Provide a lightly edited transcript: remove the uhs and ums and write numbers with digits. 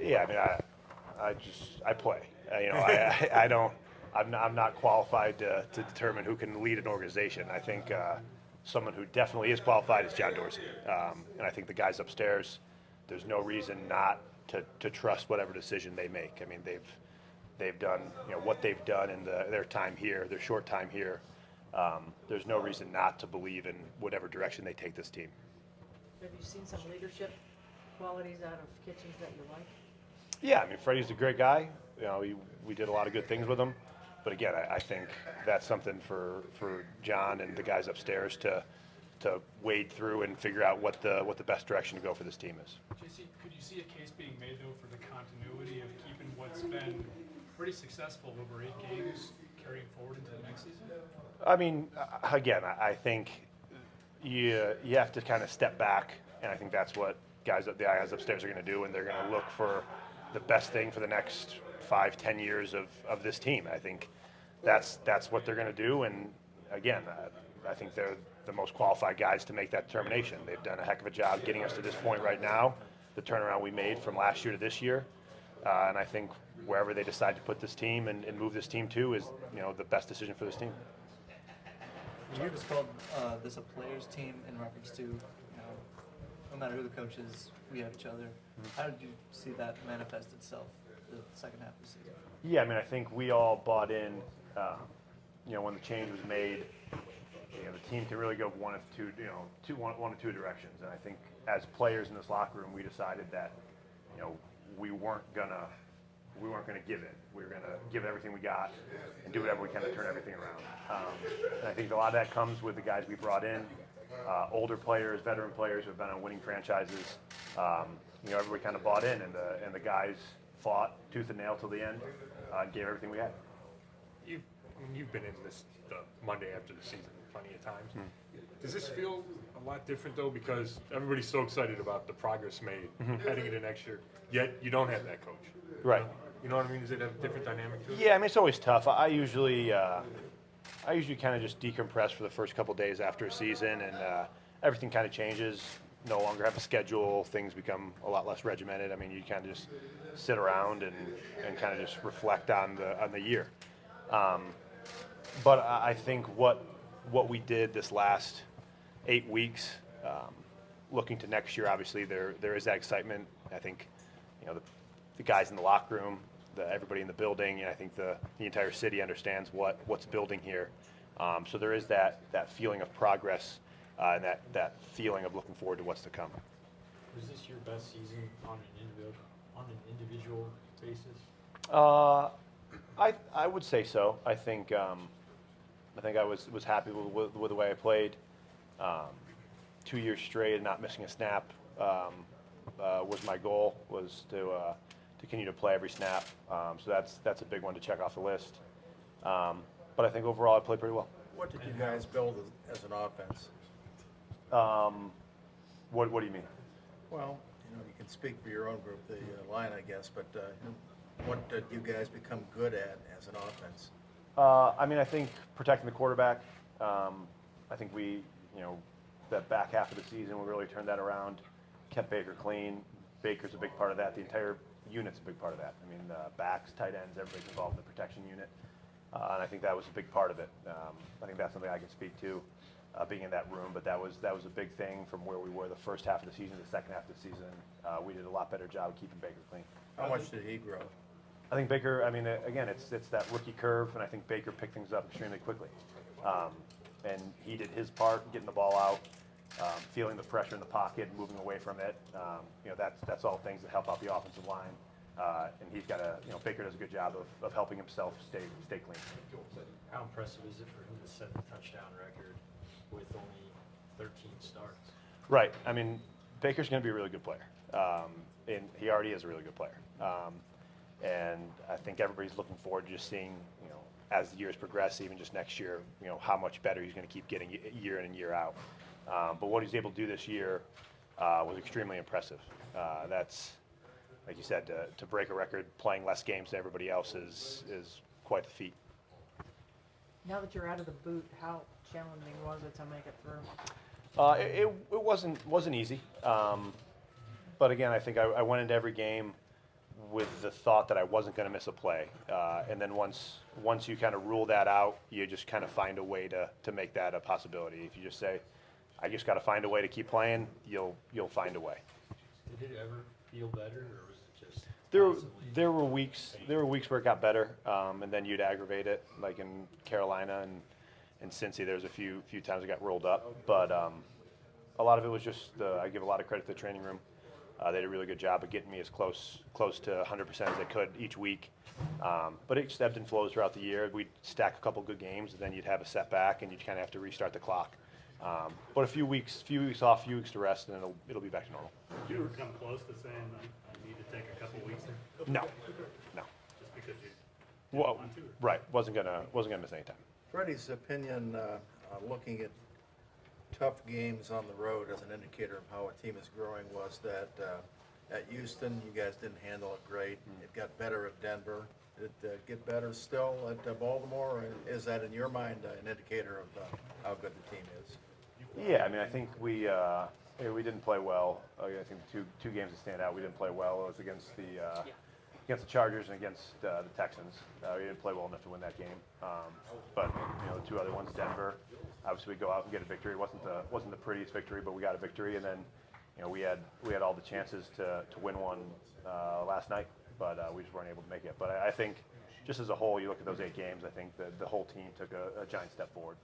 Yeah, I mean, I play. I don't. I'm not qualified to determine who can lead an organization. I think someone who definitely is qualified is John Dorsey, and I think the guys upstairs. There's no reason not to trust whatever decision they make. I mean, they've done what they've done in their time here, their short time here. There's no reason not to believe in whatever direction they take this team. Have you seen some leadership qualities out of Kitchens that you like? Yeah, I mean, Freddie's a great guy. We did a lot of good things with him. But again, I think that's something for John and the guys upstairs to wade through and figure out what the best direction to go for this team is. JC, could you see a case being made though for the continuity of keeping what's been pretty successful over 8 games carrying forward into the next season? I mean, again, I think you have to kind of step back, and I think that's what the guys upstairs are going to do, and they're going to look for the best thing for the next 5-10 years of this team. I think that's what they're going to do, and again, I think they're the most qualified guys to make that determination. They've done a heck of a job getting us to this point right now, the turnaround we made from last year to this year, and I think wherever they decide to put this team and move this team to is the best decision for this team. You just called this a players' team in reference to, no matter who the coach is, we have each other. How did you see that manifest itself the second half of the season? Yeah, I mean, I think we all bought in, when the change was made, the team can really go one of two directions. And I think as players in this locker room, we decided that, we weren't gonna give in. We were gonna give everything we got and do whatever we can to turn everything around. And I think a lot of that comes with the guys we brought in, older players, veteran players who have been on winning franchises. Everybody kind of bought in, and the guys fought tooth and nail till the end, and gave everything we had. You've been in this the Monday after the season plenty of times. Does this feel a lot different though, because everybody's so excited about the progress made heading into next year, yet you don't have that coach? Right. You know what I mean? Is it a different dynamic to it? Yeah, I mean, it's always tough. I usually kind of just decompress for the first couple days after a season, and everything kind of changes. No longer have a schedule. Things become a lot less regimented. I mean, you kind of just sit around and kind of just reflect on the year. But I think what we did this last 8 weeks, looking to next year, obviously there is that excitement. I think the guys in the locker room, everybody in the building, and I think the entire city understands what's building here. So there is that feeling of progress and that feeling of looking forward to what's to come. Was this your best season on an individual basis? I would say so. I think I was happy with the way I played. 2 years straight and not missing a snap was my goal, was to continue to play every snap. So that's a big one to check off the list. But I think overall I played pretty well. What did you guys build as an offense? What do you mean? Well, you can speak for your own group, the line, I guess, but what did you guys become good at as an offense? I mean, I think protecting the quarterback. I think we, that back half of the season, we really turned that around, kept Baker clean. Baker's a big part of that. The entire unit's a big part of that. I mean, backs, tight ends, everybody's involved in the protection unit. And I think that was a big part of it. I think that's something I can speak to, being in that room. But that was a big thing from where we were the first half of the season to the second half of the season. We did a lot better job of keeping Baker clean. How much did he grow? I think Baker, I mean, again, it's that rookie curve, and I think Baker picked things up extremely quickly. And he did his part, getting the ball out, feeling the pressure in the pocket, moving away from it. That's all things that help out the offensive line. And he's got Baker does a good job of helping himself stay clean. How impressive is it for him to set the touchdown record with only 13 starts? Right. I mean, Baker's going to be a really good player. And he already is a really good player. And I think everybody's looking forward to just seeing, as the years progress, even just next year, how much better he's going to keep getting year in and year out. But what he's able to do this year was extremely impressive. That's, like you said, to break a record playing less games than everybody else is quite the feat. Now that you're out of the boot, how challenging was it to make it through? It wasn't easy. But again, I think I went into every game with the thought that I wasn't going to miss a play. And then once you kind of rule that out, you just kind of find a way to make that a possibility. If you just say, I just got to find a way to keep playing, you'll find a way. Did it ever feel better, or was it just There constantly were weeks where it got better, and then you'd aggravate it, like in Carolina and Cincy. There was a few times it got rolled up, but a lot of it was just I give a lot of credit to the training room. They did a really good job of getting me as close to 100% as they could each week. But it just ebbed and flows throughout the year. We'd stack a couple good games, and then you'd have a setback, and you'd kind of have to restart the clock. But a few weeks off, few weeks to rest, and it'll be back to normal. Did you ever come close to saying, I need to take a couple weeks here? No. Just because you Well, want to? Or- right. Wasn't gonna miss any time. Freddie's opinion on looking at tough games on the road as an indicator of how a team is growing was that at Houston, you guys didn't handle it great. It got better at Denver. Did it get better still at Baltimore? And is that, in your mind, an indicator of how good the team is? Yeah, I mean, I think we didn't play well. I think two games that stand out, we didn't play well. It was against the Chargers and against the Texans. We didn't play well enough to win that game. But the two other ones, Denver, obviously we go out and get a victory. It wasn't the prettiest victory, but we got a victory. And then we had all the chances to win one last night, but we just weren't able to make it. But I think just as a whole, you look at those 8 games, I think the whole team took a giant step forward.